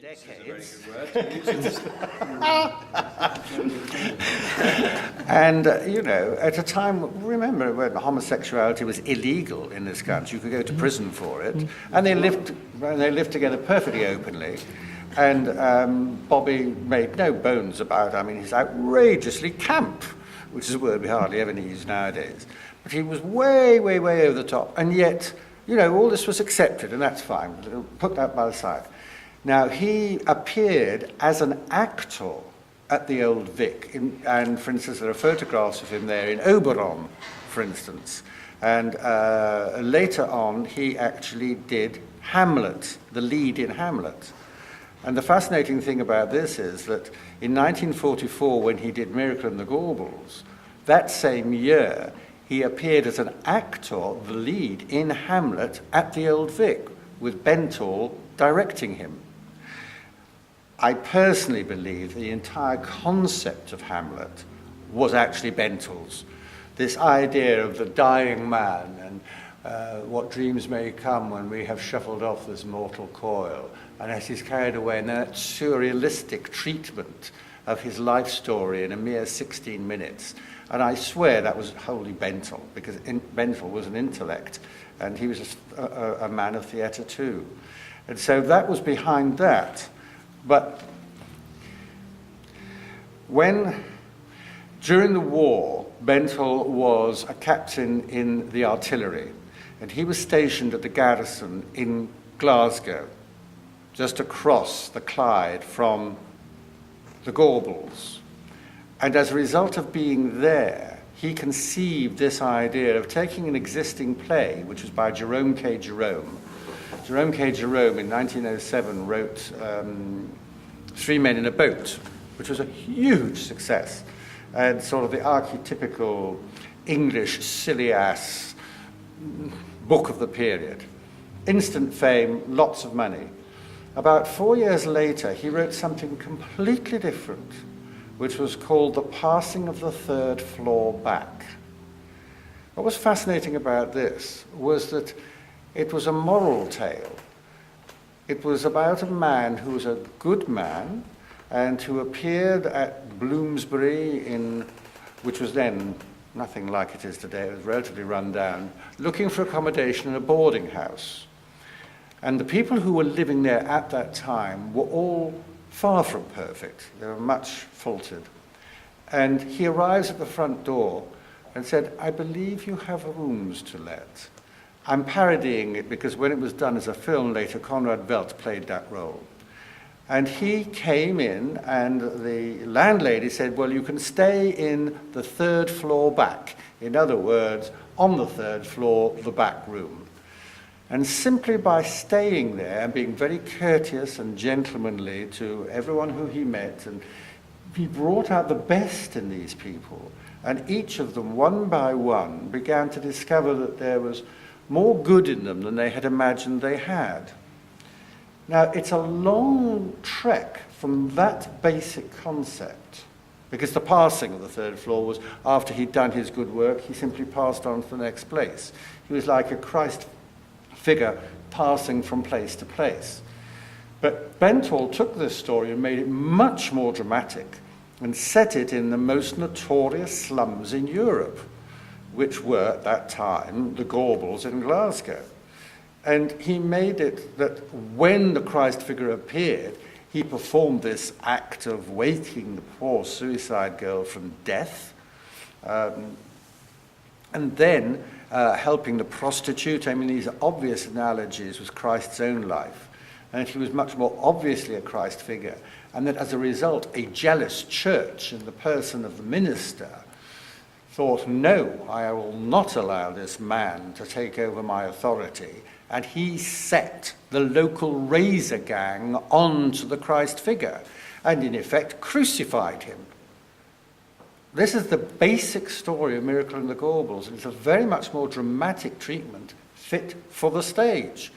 Decades. And, at a time, remember when homosexuality was illegal in this country, you could go to prison for it, and they lived together perfectly openly. And Bobby made no bones about, he's outrageously camp, which is a word we hardly ever use nowadays. But he was way, way, way over the top. And yet, all this was accepted, and that's fine. Put that by the side. Now, he appeared as an actor at the Old Vic, and for instance, there are photographs of him there in Oberon, for instance. And later on, he actually did Hamlet, the lead in Hamlet. And the fascinating thing about this is that in 1944, when he did Miracle in the Gorbals, that same year, he appeared as an actor, the lead in Hamlet at the Old Vic, with Bentall directing him. I personally believe the entire concept of Hamlet was actually Bentall's. This idea of the dying man and what dreams may come when we have shuffled off this mortal coil, and as he's carried away, and that surrealistic treatment of his life story in a mere 16 minutes. And I swear that was wholly Bentall, because Bentall was an intellect, and he was a man of theatre too. And so that was behind that. But during the war, Bentall was a captain in the artillery, and he was stationed at the garrison in Glasgow, just across the Clyde from the Gorbals. And as a result of being there, he conceived this idea of taking an existing play, which was by Jerome K. Jerome. Jerome K. Jerome in 1907 wrote Three Men in a Boat, which was a huge success, and sort of the archetypical English silly-ass book of the period. Instant fame, lots of money. About 4 years later, he wrote something completely different, which was called The Passing of the Third Floor Back. What was fascinating about this was that it was a moral tale. It was about a man who was a good man and who appeared at Bloomsbury, which was then nothing like it is today, it was relatively run down, looking for accommodation in a boarding house. And the people who were living there at that time were all far from perfect. They were much faulted. And he arrives at the front door and said, "I believe you have rooms to let." I'm parodying it because when it was done as a film later, Conrad Veidt played that role. And he came in, and the landlady said, "Well, you can stay in the third floor back." In other words, on the third floor, the back room. And simply by staying there and being very courteous and gentlemanly to everyone who he met, and he brought out the best in these people. And each of them, one by one, began to discover that there was more good in them than they had imagined they had. Now, it's a long trek from that basic concept, because the passing of the third floor was after he'd done his good work, he simply passed on to the next place. He was like a Christ figure passing from place to place. But Bentall took this story and made it much more dramatic and set it in the most notorious slums in Europe, which were at that time the Gorbals in Glasgow. And he made it that when the Christ figure appeared, he performed this act of waking the poor suicide girl from death, and then helping the prostitute. These are obvious analogies with Christ's own life. And he was much more obviously a Christ figure. And that as a result, a jealous church in the person of the minister thought, no, I will not allow this man to take over my authority. And he set the local razor gang onto the Christ figure and in effect crucified him. This is the basic story of Miracle in the Gorbals. It's a very much more dramatic treatment fit for the stage.